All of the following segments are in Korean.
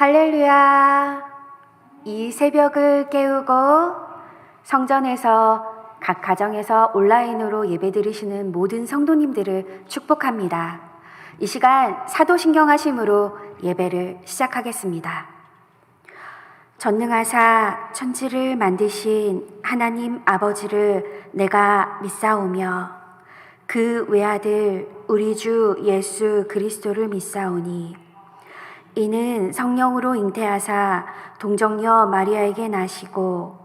할렐루야. 이 새벽을 깨우고 성전에서 각 가정에서 온라인으로 예배드리시는 모든 성도님들을 축복합니다. 이 시간 사도신경하심으로 예배를 시작하겠습니다. 전능하사 천지를 만드신 하나님 아버지를 내가 믿사오며 그 외아들 우리 주 예수 그리스도를 믿사오니 이는 성령으로 잉태하사 동정녀 마리아에게 나시고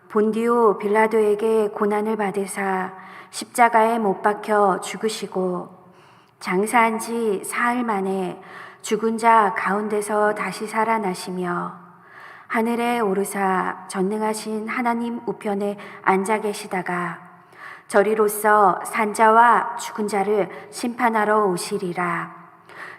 본디오 빌라도에게 고난을 받으사 십자가에 못 박혀 죽으시고 장사한 지 사흘 만에 죽은 자 가운데서 다시 살아나시며 하늘에 오르사 전능하신 하나님 우편에 앉아 계시다가 저리로서 산자와 죽은 자를 심판하러 오시리라.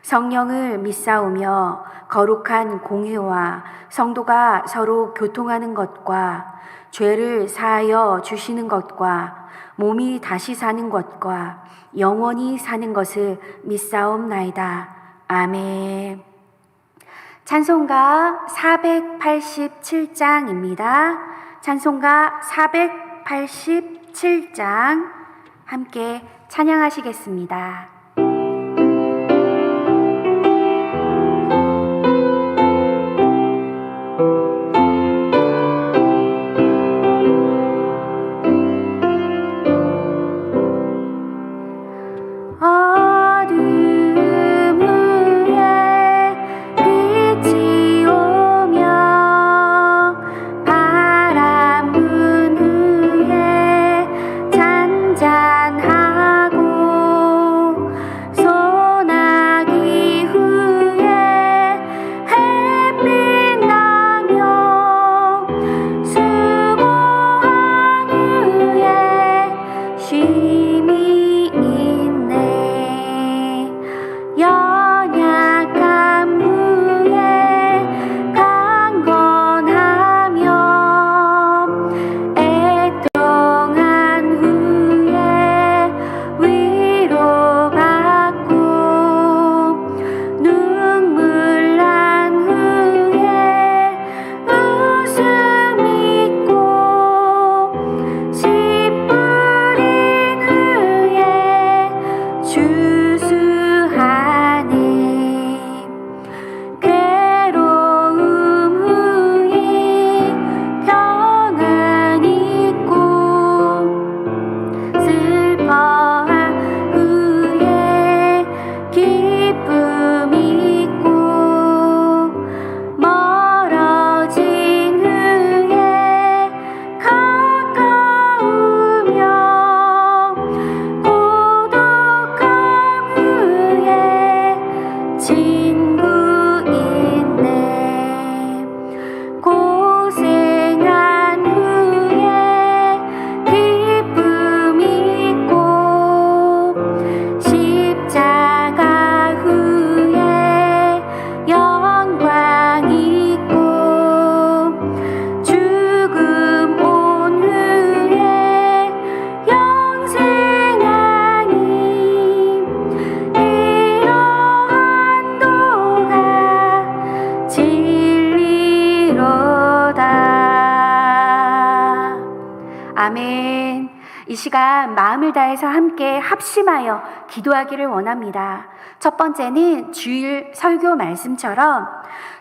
성령을 믿사오며 거룩한 공회와 성도가 서로 교통하는 것과 죄를 사하여 주시는 것과 몸이 다시 사는 것과 영원히 사는 것을 믿사옵나이다. 아멘. 찬송가 487장입니다. 찬송가 487장 함께 찬양하시겠습니다. 아멘. 이 시간 마음을 다해서 함께 합심하여 기도하기를 원합니다. 첫 번째는 주일 설교 말씀처럼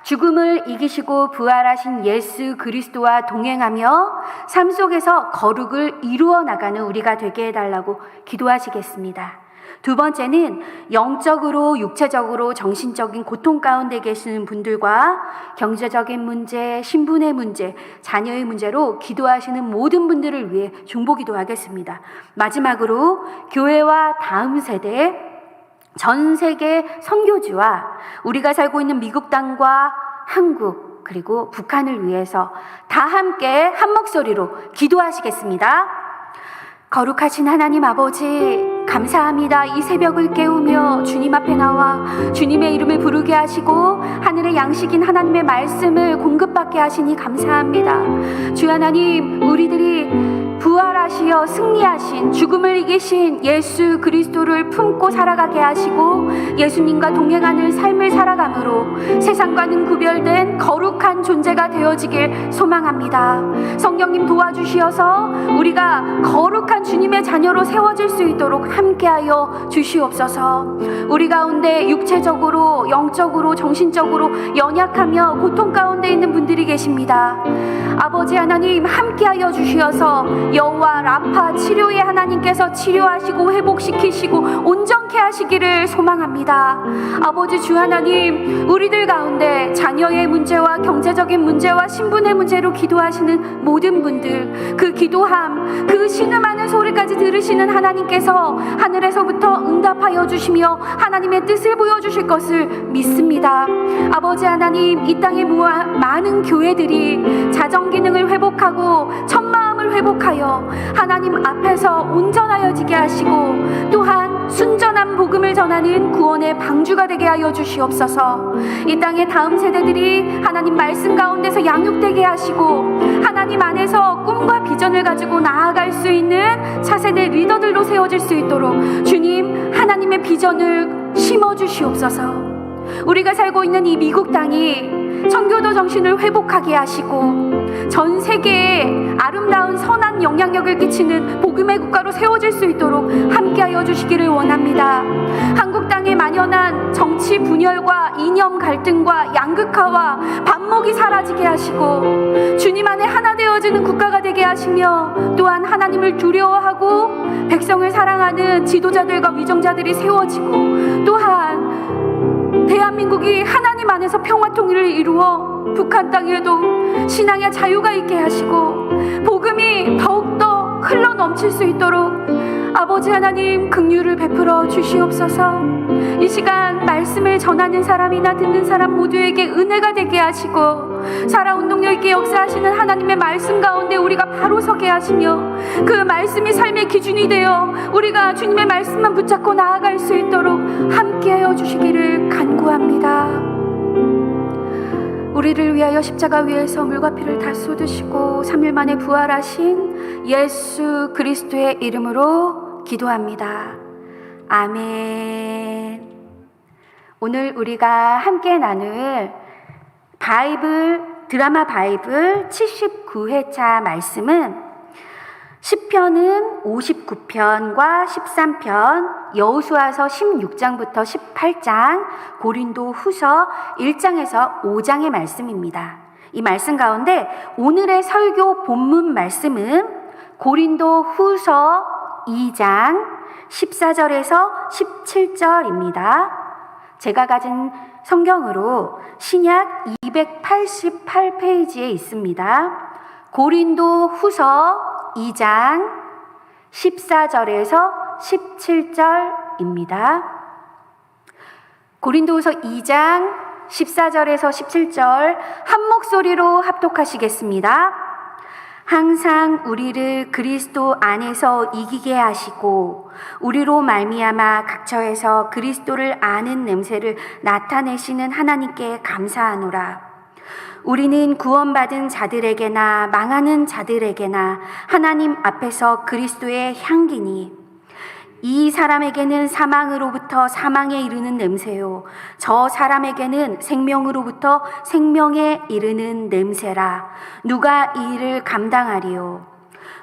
죽음을 이기시고 부활하신 예수 그리스도와 동행하며 삶 속에서 거룩을 이루어 나가는 우리가 되게 해달라고 기도하시겠습니다. 두 번째는 영적으로, 육체적으로, 정신적인 고통 가운데 계시는 분들과 경제적인 문제, 신분의 문제, 자녀의 문제로 기도하시는 모든 분들을 위해 중보기도 하겠습니다. 마지막으로 교회와 다음 세대, 전 세계 선교지와 우리가 살고 있는 미국 땅과 한국 그리고 북한을 위해서 다 함께 한 목소리로 기도하시겠습니다. 거룩하신 하나님 아버지, 감사합니다. 이 새벽을 깨우며 주님 앞에 나와 주님의 이름을 부르게 하시고 하늘의 양식인 하나님의 말씀을 공급받게 하시니 감사합니다. 주 하나님, 우리들이 부활하시어 승리하신 죽음을 이기신 예수 그리스도를 품고 살아가게 하시고 예수님과 동행하는 삶을 살아감으로 세상과는 구별된 거룩한 존재가 되어지길 소망합니다. 성령님 도와주시어서 우리가 거룩한 주님의 자녀로 세워질 수 있도록 함께하여 주시옵소서. 우리 가운데 육체적으로, 영적으로, 정신적으로 연약하며 고통 가운데 있는 분들이 계십니다. 아버지 하나님 함께하여 주시어서 여호와 라파 치료의 하나님께서 치료하시고 회복시키시고 온전케 하시기를 소망합니다. 아버지 주 하나님, 우리들 가운데 자녀의 문제와 경제적인 문제와 신분의 문제로 기도하시는 모든 분들, 그 기도함, 그 신음하는 소리까지 들으시는 하나님께서 하늘에서부터 응답하여 주시며 하나님의 뜻을 보여주실 것을 믿습니다. 아버지 하나님, 이 땅의 많은 교회들이 자정 기능을 회복하고 첫마음을 회복하여 하나님 앞에서 온전하여지게 하시고 또한 순전한 복음을 전하는 구원의 방주가 되게 하여 주시옵소서. 이 땅의 다음 세대들이 하나님 말씀 가운데서 양육되게 하시고 하나님 안에서 꿈과 비전을 가지고 나아갈 수 있는 차세대 리더들로 세워질 수 있도록 주님 하나님의 비전을 심어주시옵소서. 우리가 살고 있는 이 미국 땅이 청교도 정신을 회복하게 하시고 전 세계에 아름다운 선한 영향력을 끼치는 복음의 국가로 세워질 수 있도록 함께하여 주시기를 원합니다. 한국 땅에 만연한 정치 분열과 이념 갈등과 양극화와 반목이 사라지게 하시고 주님 안에 하나 되어지는 국가가 되게 하시며 또한 하나님을 두려워하고 백성을 사랑하는 지도자들과 위정자들이 세워지고 또한 대한민국이 하나님 안에서 평화 통일을 이루어 북한 땅에도 신앙의 자유가 있게 하시고 복음이 더욱더 흘러 넘칠 수 있도록 아버지 하나님 긍휼을 베풀어 주시옵소서. 이 시간 말씀을 전하는 사람이나 듣는 사람 모두에게 은혜가 되게 하시고 살아운동력 있게 역사하시는 하나님의 말씀 가운데 우리가 바로 서게 하시며 그 말씀이 삶의 기준이 되어 우리가 주님의 말씀만 붙잡고 나아갈 수 있도록 함께하여 주시기를 간구합니다. 우리를 위하여 십자가 위에서 물과 피를 다 쏟으시고 3일 만에 부활하신 예수 그리스도의 이름으로 기도합니다. 아멘. 오늘 우리가 함께 나눌 드라마 바이블 79회차 말씀은 시편은 59편과 13편, 여호수아서 16장부터 18장, 고린도 후서 1장에서 5장의 말씀입니다. 이 말씀 가운데 오늘의 설교 본문 말씀은 고린도 후서 2장 14절에서 17절입니다. 제가 가진 성경으로 신약 288페이지에 있습니다. 고린도 후서 2장 14절에서 17절입니다. 고린도후서 2장 14절에서 17절 한 목소리로 합독하시겠습니다. 항상 우리를 그리스도 안에서 이기게 하시고 우리로 말미암아 각처에서 그리스도를 아는 냄새를 나타내시는 하나님께 감사하노라. 우리는 구원받은 자들에게나 망하는 자들에게나 하나님 앞에서 그리스도의 향기니 이 사람에게는 사망으로부터 사망에 이르는 냄새요 저 사람에게는 생명으로부터 생명에 이르는 냄새라. 누가 이 일을 감당하리요?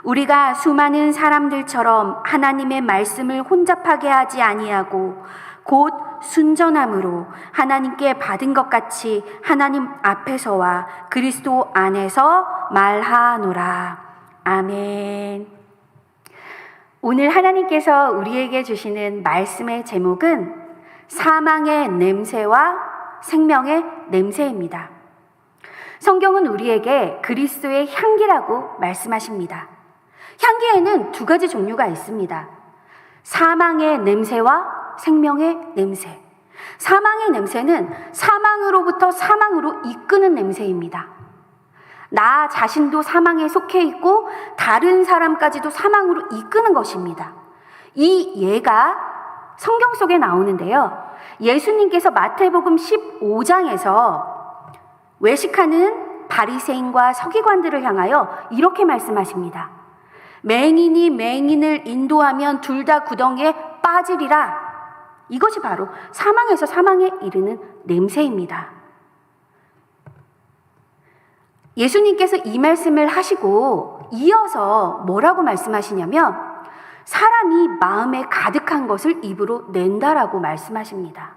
우리가 수많은 사람들처럼 하나님의 말씀을 혼잡하게 하지 아니하고 곧 순전함으로 하나님께 받은 것 같이 하나님 앞에서와 그리스도 안에서 말하노라. 아멘. 오늘 하나님께서 우리에게 주시는 말씀의 제목은 사망의 냄새와 생명의 냄새입니다. 성경은 우리에게 그리스도의 향기라고 말씀하십니다. 향기에는 두 가지 종류가 있습니다. 사망의 냄새와 생명의 냄새. 사망의 냄새는 사망으로부터 사망으로 이끄는 냄새입니다. 나 자신도 사망에 속해 있고 다른 사람까지도 사망으로 이끄는 것입니다. 이 예가 성경 속에 나오는데요. 예수님께서 마태복음 15장에서 외식하는 바리새인과 서기관들을 향하여 이렇게 말씀하십니다. 맹인이 맹인을 인도하면 둘 다 구덩이에 빠지리라. 이것이 바로 사망에서 사망에 이르는 냄새입니다. 예수님께서 이 말씀을 하시고 이어서 뭐라고 말씀하시냐면 사람이 마음에 가득한 것을 입으로 낸다라고 말씀하십니다.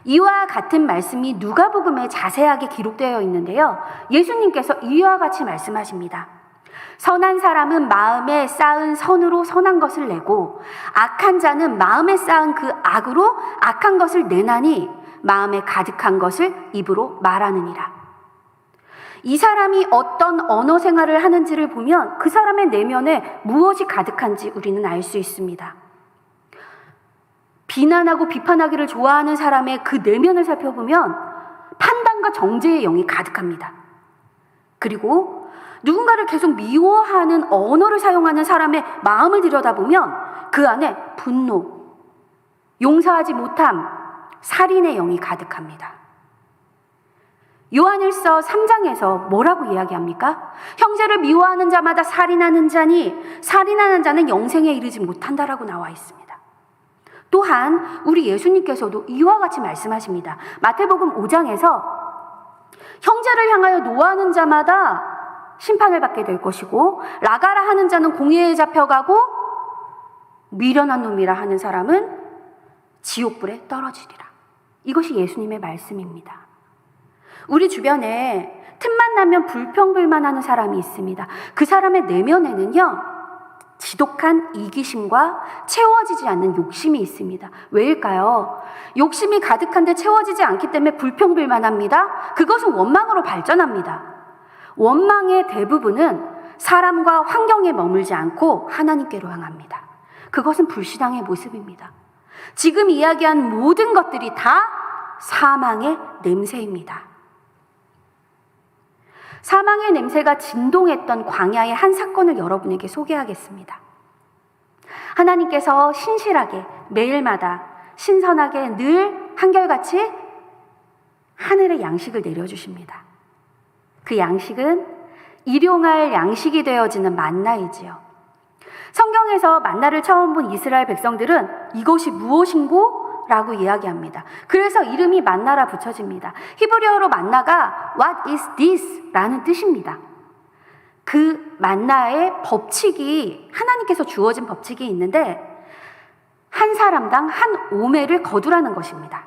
이와 같은 말씀이 누가복음에 자세하게 기록되어 있는데요. 예수님께서 이와 같이 말씀하십니다. 선한 사람은 마음에 쌓은 선으로 선한 것을 내고 악한 자는 마음에 쌓은 그 악으로 악한 것을 내나니 마음에 가득한 것을 입으로 말하느니라. 이 사람이 어떤 언어 생활을 하는지를 보면 그 사람의 내면에 무엇이 가득한지 우리는 알 수 있습니다. 비난하고 비판하기를 좋아하는 사람의 그 내면을 살펴보면 판단과 정죄의 영이 가득합니다. 그리고 누군가를 계속 미워하는 언어를 사용하는 사람의 마음을 들여다보면 그 안에 분노, 용서하지 못함, 살인의 영이 가득합니다. 요한일서 3장에서 뭐라고 이야기합니까? 형제를 미워하는 자마다 살인하는 자니 살인하는 자는 영생에 이르지 못한다라고 나와 있습니다. 또한 우리 예수님께서도 이와 같이 말씀하십니다. 마태복음 5장에서 형제를 향하여 노하는 자마다 심판을 받게 될 것이고 라가라 하는 자는 공회에 잡혀가고 미련한 놈이라 하는 사람은 지옥불에 떨어지리라. 이것이 예수님의 말씀입니다. 우리 주변에 틈만 나면 불평불만하는 사람이 있습니다. 그 사람의 내면에는요, 지독한 이기심과 채워지지 않는 욕심이 있습니다. 왜일까요? 욕심이 가득한데 채워지지 않기 때문에 불평불만합니다. 그것은 원망으로 발전합니다. 원망의 대부분은 사람과 환경에 머물지 않고 하나님께로 향합니다. 그것은 불신앙의 모습입니다. 지금 이야기한 모든 것들이 다 사망의 냄새입니다. 사망의 냄새가 진동했던 광야의 한 사건을 여러분에게 소개하겠습니다. 하나님께서 신실하게 매일마다 신선하게 늘 한결같이 하늘의 양식을 내려주십니다. 그 양식은 일용할 양식이 되어지는 만나이지요. 성경에서 만나를 처음 본 이스라엘 백성들은 이것이 무엇인고? 라고 이야기합니다. 그래서 이름이 만나라 붙여집니다. 히브리어로 만나가 What is this? 라는 뜻입니다. 그 만나의 법칙이 하나님께서 주어진 법칙이 있는데 한 사람당 한 오멜을 거두라는 것입니다.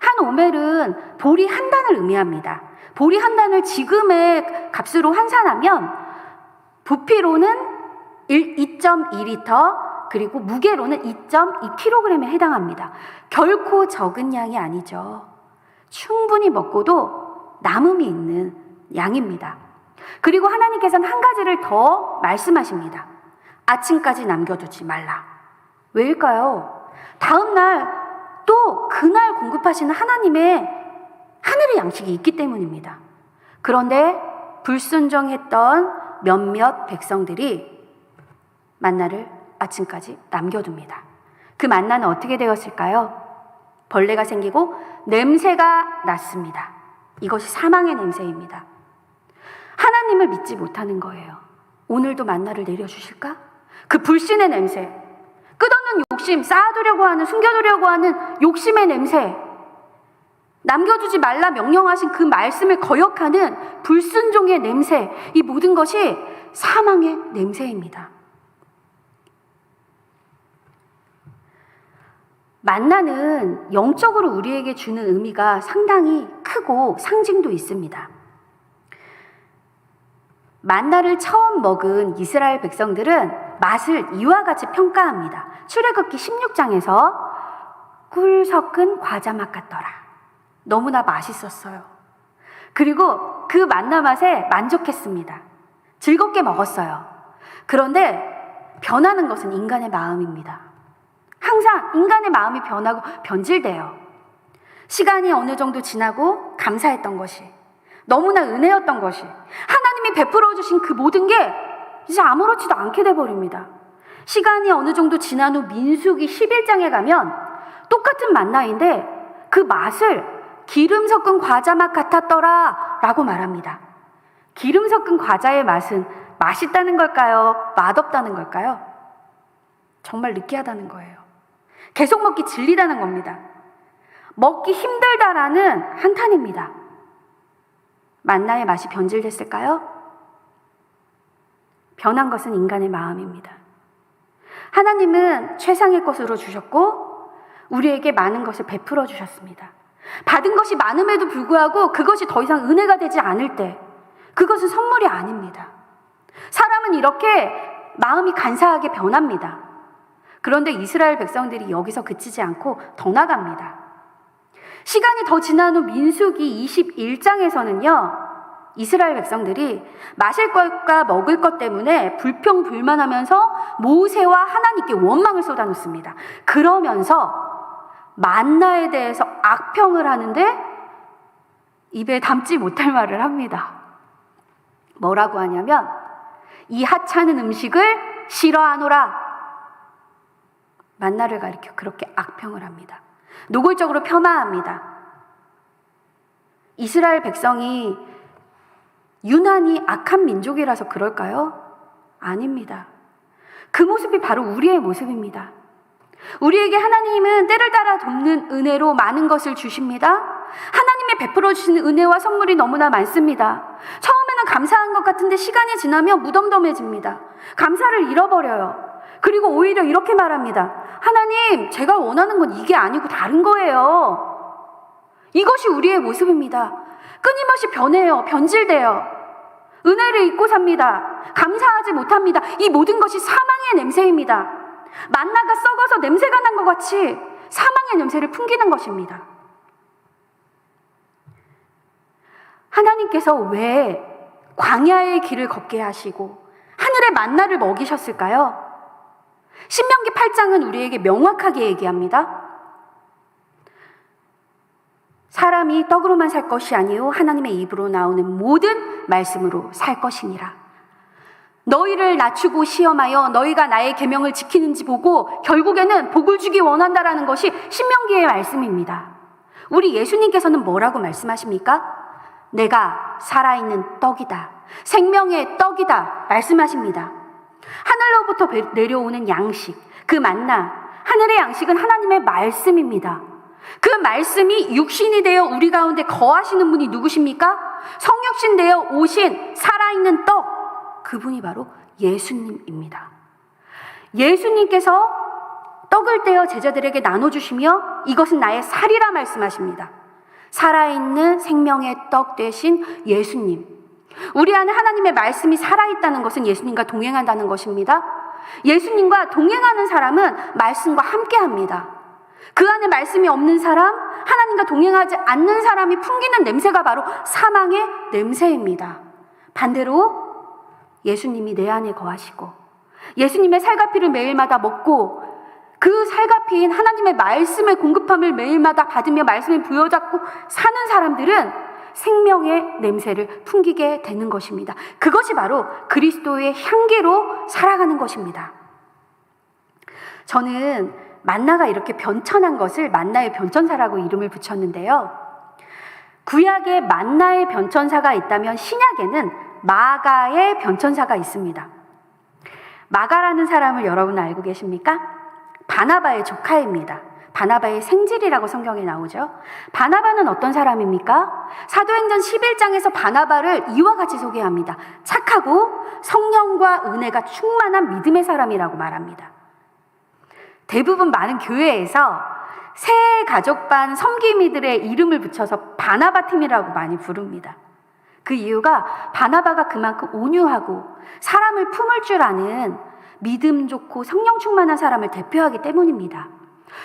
한 오멜은 보리 한 단을 의미합니다. 보리 한 단을 지금의 값으로 환산하면 부피로는 2.2리터 그리고 무게로는 2.2kg에 해당합니다. 결코 적은 양이 아니죠. 충분히 먹고도 남음이 있는 양입니다. 그리고 하나님께서는 한 가지를 더 말씀하십니다. 아침까지 남겨두지 말라. 왜일까요? 다음날 또 그날 공급하시는 하나님의 하늘의 양식이 있기 때문입니다. 그런데 불순종했던 몇몇 백성들이 만나를 아침까지 남겨둡니다. 그 만나는 어떻게 되었을까요? 벌레가 생기고 냄새가 났습니다. 이것이 사망의 냄새입니다. 하나님을 믿지 못하는 거예요. 오늘도 만나를 내려주실까? 그 불신의 냄새, 끝없는 욕심, 쌓아두려고 하는, 숨겨두려고 하는 욕심의 냄새, 남겨두지 말라 명령하신 그 말씀을 거역하는 불순종의 냄새, 이 모든 것이 사망의 냄새입니다. 만나는 영적으로 우리에게 주는 의미가 상당히 크고 상징도 있습니다. 만나를 처음 먹은 이스라엘 백성들은 맛을 이와 같이 평가합니다. 출애굽기 16장에서 꿀 섞은 과자 맛 같더라. 너무나 맛있었어요. 그리고 그 만나 맛에 만족했습니다. 즐겁게 먹었어요. 그런데 변하는 것은 인간의 마음입니다. 항상 인간의 마음이 변하고 변질돼요. 시간이 어느 정도 지나고 감사했던 것이, 너무나 은혜였던 것이, 하나님이 베풀어 주신 그 모든 게 이제 아무렇지도 않게 돼버립니다. 시간이 어느 정도 지난 후 민수기 11장에 가면 똑같은 만나인데 그 맛을 기름 섞은 과자 맛 같았더라 라고 말합니다. 기름 섞은 과자의 맛은 맛있다는 걸까요? 맛없다는 걸까요? 정말 느끼하다는 거예요. 계속 먹기 질리다는 겁니다. 먹기 힘들다라는 한탄입니다. 만나의 맛이 변질됐을까요? 변한 것은 인간의 마음입니다. 하나님은 최상의 것으로 주셨고 우리에게 많은 것을 베풀어 주셨습니다. 받은 것이 많음에도 불구하고 그것이 더 이상 은혜가 되지 않을 때 그것은 선물이 아닙니다. 사람은 이렇게 마음이 간사하게 변합니다. 그런데 이스라엘 백성들이 여기서 그치지 않고 더 나갑니다. 시간이 더 지난 후 민수기 21장에서는요. 이스라엘 백성들이 마실 것과 먹을 것 때문에 불평불만하면서 모세와 하나님께 원망을 쏟아놓습니다. 그러면서 만나에 대해서 악평을 하는데 입에 담지 못할 말을 합니다. 뭐라고 하냐면 이 하찮은 음식을 싫어하노라. 만나를 가리켜 그렇게 악평을 합니다. 노골적으로 폄하합니다. 이스라엘 백성이 유난히 악한 민족이라서 그럴까요? 아닙니다. 그 모습이 바로 우리의 모습입니다. 우리에게 하나님은 때를 따라 돕는 은혜로 많은 것을 주십니다. 하나님의 베풀어 주시는 은혜와 선물이 너무나 많습니다. 처음에는 감사한 것 같은데 시간이 지나면 무덤덤해집니다. 감사를 잃어버려요. 그리고 오히려 이렇게 말합니다. 하나님, 제가 원하는 건 이게 아니고 다른 거예요. 이것이 우리의 모습입니다. 끊임없이 변해요. 변질돼요. 은혜를 잊고 삽니다. 감사하지 못합니다. 이 모든 것이 사망의 냄새입니다. 만나가 썩어서 냄새가 난 것 같이 사망의 냄새를 풍기는 것입니다. 하나님께서 왜 광야의 길을 걷게 하시고 하늘의 만나를 먹이셨을까요? 신명기 8장은 우리에게 명확하게 얘기합니다. 사람이 떡으로만 살 것이 아니요 하나님의 입으로 나오는 모든 말씀으로 살 것이니라. 너희를 낮추고 시험하여 너희가 나의 계명을 지키는지 보고 결국에는 복을 주기 원한다라는 것이 신명기의 말씀입니다. 우리 예수님께서는 뭐라고 말씀하십니까? 내가 살아있는 떡이다. 생명의 떡이다. 말씀하십니다. 하늘로부터 내려오는 양식, 그 만나, 하늘의 양식은 하나님의 말씀입니다. 그 말씀이 육신이 되어 우리 가운데 거하시는 분이 누구십니까? 성육신 되어 오신 살아있는 떡, 그분이 바로 예수님입니다. 예수님께서 떡을 떼어 제자들에게 나눠주시며 이것은 나의 살이라 말씀하십니다. 살아있는 생명의 떡 되신 예수님. 우리 안에 하나님의 말씀이 살아있다는 것은 예수님과 동행한다는 것입니다. 예수님과 동행하는 사람은 말씀과 함께합니다. 그 안에 말씀이 없는 사람, 하나님과 동행하지 않는 사람이 풍기는 냄새가 바로 사망의 냄새입니다. 반대로 예수님이 내 안에 거하시고 예수님의 살갑이를 매일마다 먹고 그 살갑이인 하나님의 말씀의 공급함을 매일마다 받으며 말씀을 부여잡고 사는 사람들은 생명의 냄새를 풍기게 되는 것입니다. 그것이 바로 그리스도의 향기로 살아가는 것입니다. 저는 만나가 이렇게 변천한 것을 만나의 변천사라고 이름을 붙였는데요. 구약에 만나의 변천사가 있다면 신약에는 마가의 변천사가 있습니다. 마가라는 사람을 여러분 알고 계십니까? 바나바의 조카입니다. 바나바의 생질이라고 성경에 나오죠. 바나바는 어떤 사람입니까? 사도행전 11장에서 바나바를 이와 같이 소개합니다. 착하고 성령과 은혜가 충만한 믿음의 사람이라고 말합니다. 대부분 많은 교회에서 새 가족반 섬기미들의 이름을 붙여서 바나바 팀이라고 많이 부릅니다. 그 이유가 바나바가 그만큼 온유하고 사람을 품을 줄 아는 믿음 좋고 성령 충만한 사람을 대표하기 때문입니다.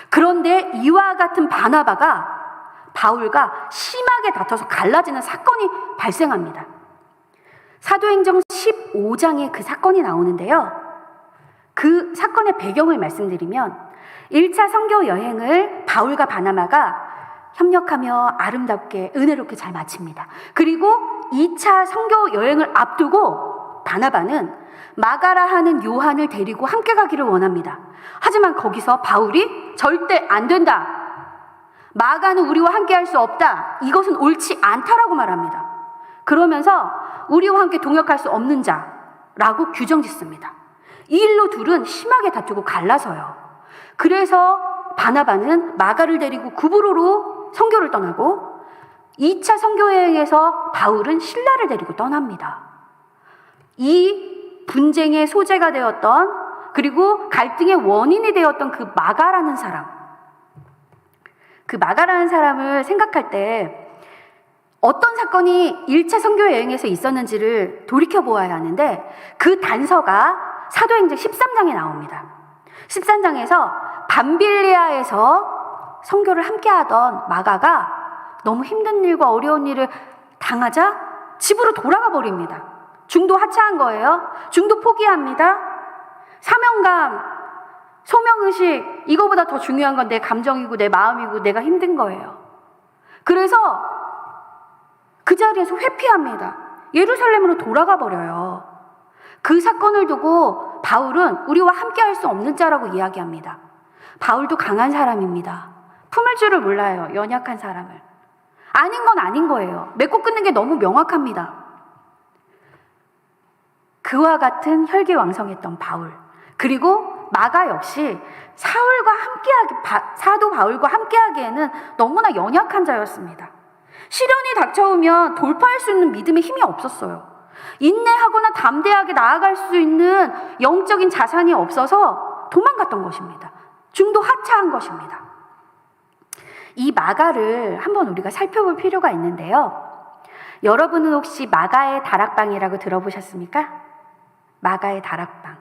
그런데 이와 같은 바나바가 바울과 심하게 다퉈서 갈라지는 사건이 발생합니다. 사도행전 15장에 그 사건이 나오는데요. 그 사건의 배경을 말씀드리면 1차 선교 여행을 바울과 바나바가 협력하며 아름답게 은혜롭게 잘 마칩니다. 그리고 2차 선교 여행을 앞두고 바나바는 마가라 하는 요한을 데리고 함께 가기를 원합니다. 하지만 거기서 바울이 절대 안 된다. 마가는 우리와 함께 할 수 없다. 이것은 옳지 않다라고 말합니다. 그러면서 우리와 함께 동역할 수 없는 자, 라고 규정 짓습니다. 이 일로 둘은 심하게 다투고 갈라서요. 그래서 바나바는 마가를 데리고 구브로로 선교를 떠나고 2차 선교 여행에서 바울은 실라를 데리고 떠납니다. 이 분쟁의 소재가 되었던, 그리고 갈등의 원인이 되었던 그 마가라는 사람을 생각할 때 어떤 사건이 1차 선교 여행에서 있었는지를 돌이켜보아야 하는데, 그 단서가 사도행전 13장에 나옵니다. 13장에서 밤빌리아에서 선교를 함께하던 마가가 너무 힘든 일과 어려운 일을 당하자 집으로 돌아가 버립니다. 중도 하차한 거예요. 중도 포기합니다. 사명감, 소명의식, 이거보다 더 중요한 건 내 감정이고 내 마음이고 내가 힘든 거예요. 그래서 그 자리에서 회피합니다. 예루살렘으로 돌아가 버려요. 그 사건을 두고 바울은 우리와 함께 할 수 없는 자라고 이야기합니다. 바울도 강한 사람입니다. 품을 줄을 몰라요. 연약한 사람을. 아닌 건 아닌 거예요. 맺고 끊는 게 너무 명확합니다. 그와 같은 혈기왕성했던 바울, 그리고 마가 역시 사도 바울과 함께하기에는 너무나 연약한 자였습니다. 시련이 닥쳐오면 돌파할 수 있는 믿음의 힘이 없었어요. 인내하거나 담대하게 나아갈 수 있는 영적인 자산이 없어서 도망갔던 것입니다. 중도 하차한 것입니다. 이 마가를 한번 우리가 살펴볼 필요가 있는데요. 여러분은 혹시 마가의 다락방이라고 들어보셨습니까? 마가의 다락방.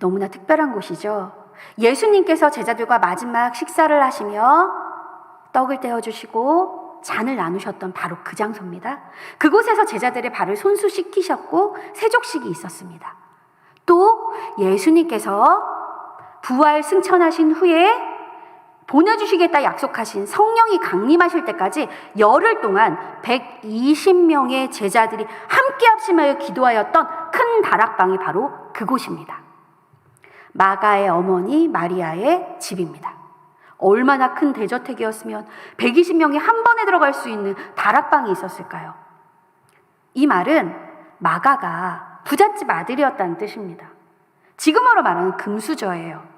너무나 특별한 곳이죠. 예수님께서 제자들과 마지막 식사를 하시며 떡을 떼어주시고 잔을 나누셨던 바로 그 장소입니다. 그곳에서 제자들의 발을 손수 씻기셨고 세족식이 있었습니다. 또 예수님께서 부활 승천하신 후에 보내주시겠다 약속하신 성령이 강림하실 때까지 열흘 동안 120명의 제자들이 함께 합심하여 기도하였던 큰 다락방이 바로 그곳입니다. 마가의 어머니 마리아의 집입니다. 얼마나 큰 대저택이었으면 120명이 한 번에 들어갈 수 있는 다락방이 있었을까요? 이 말은 마가가 부잣집 아들이었다는 뜻입니다. 지금으로 말하는 금수저예요.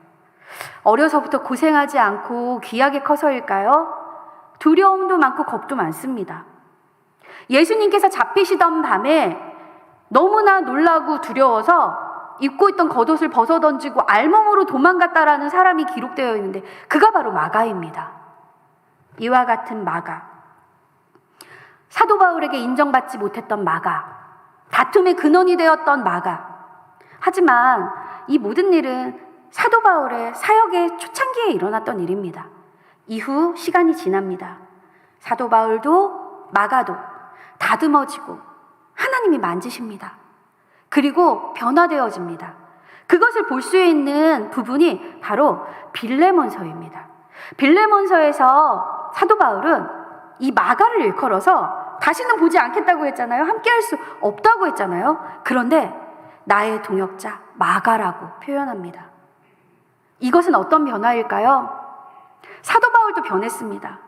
어려서부터 고생하지 않고 귀하게 커서일까요? 두려움도 많고 겁도 많습니다. 예수님께서 잡히시던 밤에 너무나 놀라고 두려워서 입고 있던 겉옷을 벗어던지고 알몸으로 도망갔다라는 사람이 기록되어 있는데 그가 바로 마가입니다. 이와 같은 마가, 사도 바울에게 인정받지 못했던 마가, 다툼의 근원이 되었던 마가. 하지만 이 모든 일은 사도 바울의 사역의 초창기에 일어났던 일입니다. 이후 시간이 지납니다. 사도 바울도 마가도 다듬어지고 하나님이 만지십니다. 그리고 변화되어집니다. 그것을 볼 수 있는 부분이 바로 빌레몬서입니다. 빌레몬서에서 사도 바울은 이 마가를 일컬어서 다시는 보지 않겠다고 했잖아요. 함께 할 수 없다고 했잖아요. 그런데 나의 동역자 마가라고 표현합니다. 이것은 어떤 변화일까요? 사도 바울도 변했습니다.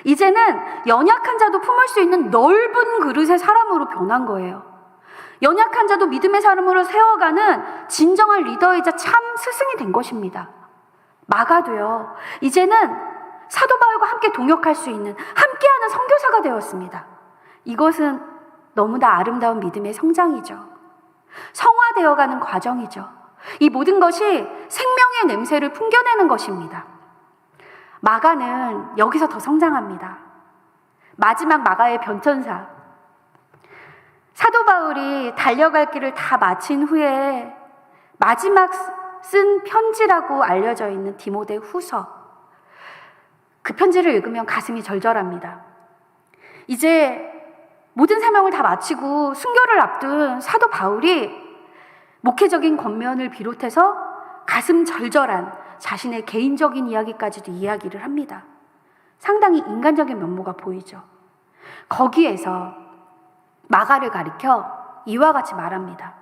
이제는 연약한 자도 품을 수 있는 넓은 그릇의 사람으로 변한 거예요. 연약한 자도 믿음의 사람으로 세워가는 진정한 리더이자 참 스승이 된 것입니다. 마가도요, 이제는 사도 바울과 함께 동역할 수 있는 함께하는 선교사가 되었습니다. 이것은 너무나 아름다운 믿음의 성장이죠. 성화되어가는 과정이죠. 이 모든 것이 생명의 냄새를 풍겨내는 것입니다. 마가는 여기서 더 성장합니다. 마지막 마가의 변천사. 사도 바울이 달려갈 길을 다 마친 후에 마지막 쓴 편지라고 알려져 있는 디모데 후서. 그 편지를 읽으면 가슴이 절절합니다. 이제 모든 사명을 다 마치고 순교를 앞둔 사도 바울이 목회적인 권면을 비롯해서 가슴 절절한 자신의 개인적인 이야기까지도 이야기를 합니다. 상당히 인간적인 면모가 보이죠. 거기에서 마가를 가리켜 이와 같이 말합니다.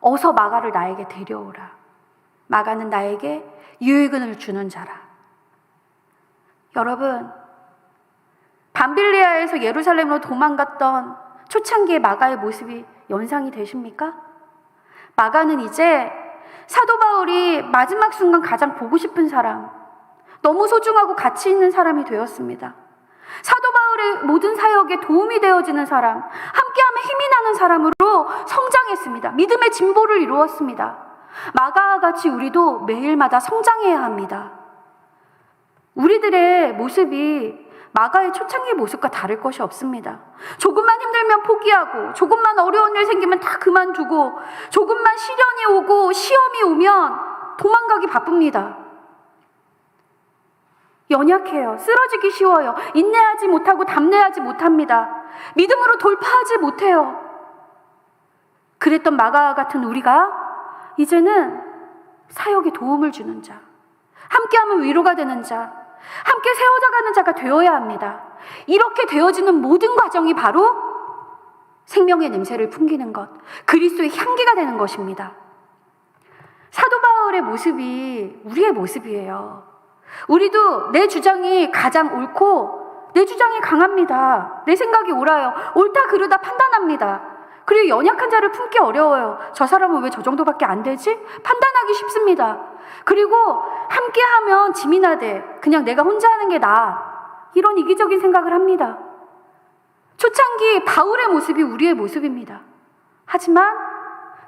어서 마가를 나에게 데려오라. 마가는 나에게 유익을 주는 자라. 여러분, 밤빌리아에서 예루살렘으로 도망갔던 초창기의 마가의 모습이 연상이 되십니까? 마가는 이제 사도 바울이 마지막 순간 가장 보고 싶은 사람, 너무 소중하고 가치 있는 사람이 되었습니다. 사도 바울의 모든 사역에 도움이 되어지는 사람, 함께하면 힘이 나는 사람으로 성장했습니다. 믿음의 진보를 이루었습니다. 마가와 같이 우리도 매일마다 성장해야 합니다. 우리들의 모습이 마가의 초창기 모습과 다를 것이 없습니다. 조금만 힘들면 포기하고, 조금만 어려운 일 생기면 다 그만두고, 조금만 시련이 오고 시험이 오면 도망가기 바쁩니다. 연약해요. 쓰러지기 쉬워요. 인내하지 못하고 담대하지 못합니다. 믿음으로 돌파하지 못해요. 그랬던 마가와 같은 우리가 이제는 사역에 도움을 주는 자, 함께하면 위로가 되는 자, 함께 세워져가는 자가 되어야 합니다. 이렇게 되어지는 모든 과정이 바로 생명의 냄새를 풍기는 것, 그리스도의 향기가 되는 것입니다. 사도 바울의 모습이 우리의 모습이에요. 우리도 내 주장이 가장 옳고 내 주장이 강합니다. 내 생각이 옳아요. 옳다 그르다 판단합니다. 그리고 연약한 자를 품기 어려워요. 저 사람은 왜 저 정도밖에 안 되지? 판단하기 쉽습니다. 그리고 함께하면 짐이 나대. 그냥 내가 혼자 하는 게 나아. 이런 이기적인 생각을 합니다. 초창기 바울의 모습이 우리의 모습입니다. 하지만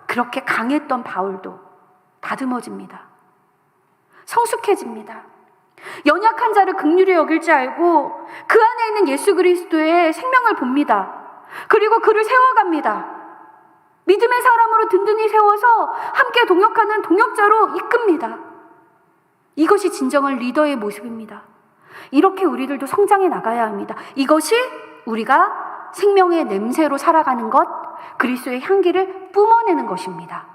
그렇게 강했던 바울도 다듬어집니다. 성숙해집니다. 연약한 자를 긍휼히 여길 줄 알고 그 안에 있는 예수 그리스도의 생명을 봅니다. 그리고 그를 세워갑니다. 믿음의 사람으로 든든히 세워서 함께 동역하는 동역자로 이끕니다. 이것이 진정한 리더의 모습입니다. 이렇게 우리들도 성장해 나가야 합니다. 이것이 우리가 생명의 냄새로 살아가는 것, 그리스도의 향기를 뿜어내는 것입니다.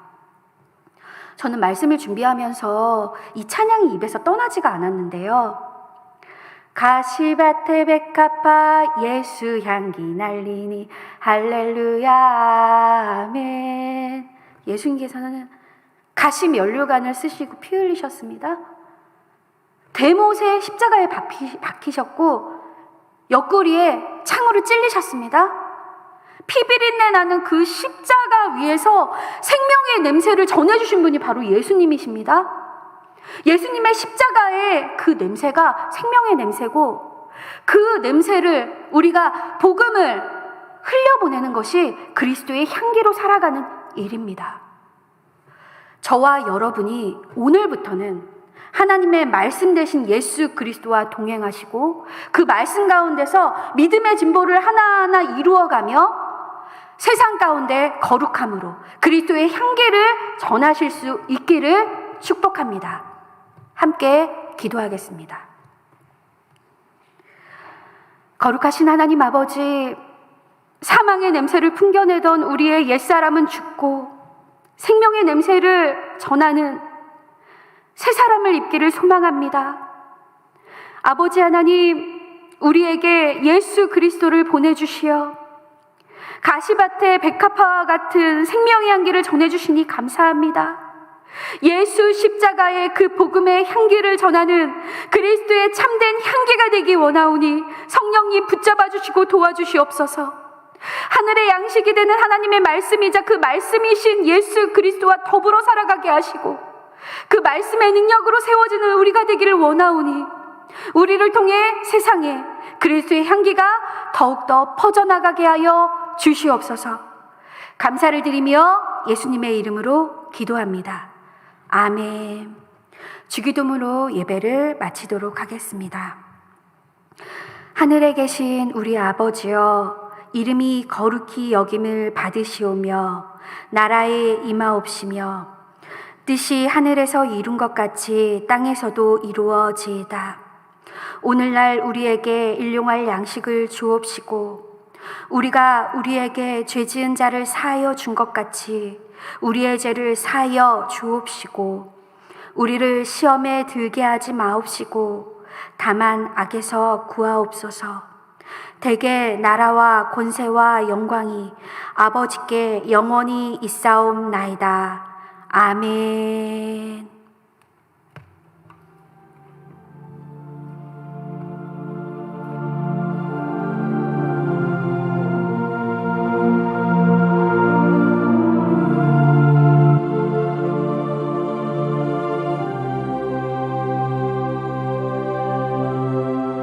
저는 말씀을 준비하면서 이 찬양이 입에서 떠나지가 않았는데요. 가시밭에 백합화 예수 향기 날리니 할렐루야 아멘. 예수님께서는 가시 면류관을 쓰시고 피 흘리셨습니다. 대못에 십자가에 박히셨고 옆구리에 창으로 찔리셨습니다. 피비린내 나는 그 십자가 위에서 생명의 냄새를 전해주신 분이 바로 예수님이십니다. 예수님의 십자가의 그 냄새가 생명의 냄새고, 그 냄새를 우리가 복음을 흘려보내는 것이 그리스도의 향기로 살아가는 일입니다. 저와 여러분이 오늘부터는 하나님의 말씀 되신 예수 그리스도와 동행하시고 그 말씀 가운데서 믿음의 진보를 하나하나 이루어가며 세상 가운데 거룩함으로 그리스도의 향기를 전하실 수 있기를 축복합니다. 함께 기도하겠습니다. 거룩하신 하나님 아버지, 사망의 냄새를 풍겨내던 우리의 옛사람은 죽고 생명의 냄새를 전하는 새 사람을 입기를 소망합니다. 아버지 하나님, 우리에게 예수 그리스도를 보내주시어 가시밭에 백합화와 같은 생명의 향기를 전해주시니 감사합니다. 예수 십자가의 그 복음의 향기를 전하는 그리스도의 참된 향기가 되기 원하오니 성령님 붙잡아 주시고 도와주시옵소서. 하늘의 양식이 되는 하나님의 말씀이자 그 말씀이신 예수 그리스도와 더불어 살아가게 하시고 그 말씀의 능력으로 세워지는 우리가 되기를 원하오니 우리를 통해 세상에 그리스도의 향기가 더욱더 퍼져나가게 하여 주시옵소서. 감사를 드리며 예수님의 이름으로 기도합니다. 아멘. 주기도문으로 예배를 마치도록 하겠습니다. 하늘에 계신 우리 아버지여, 이름이 거룩히 여김을 받으시오며 나라에 임하옵시며 뜻이 하늘에서 이룬 것 같이 땅에서도 이루어지이다. 오늘날 우리에게 일용할 양식을 주옵시고 우리가 우리에게 죄 지은 자를 사하여 준 것 같이 우리의 죄를 사하여 주옵시고 우리를 시험에 들게 하지 마옵시고 다만 악에서 구하옵소서. 대개 나라와 권세와 영광이 아버지께 영원히 있사옵나이다. 아멘.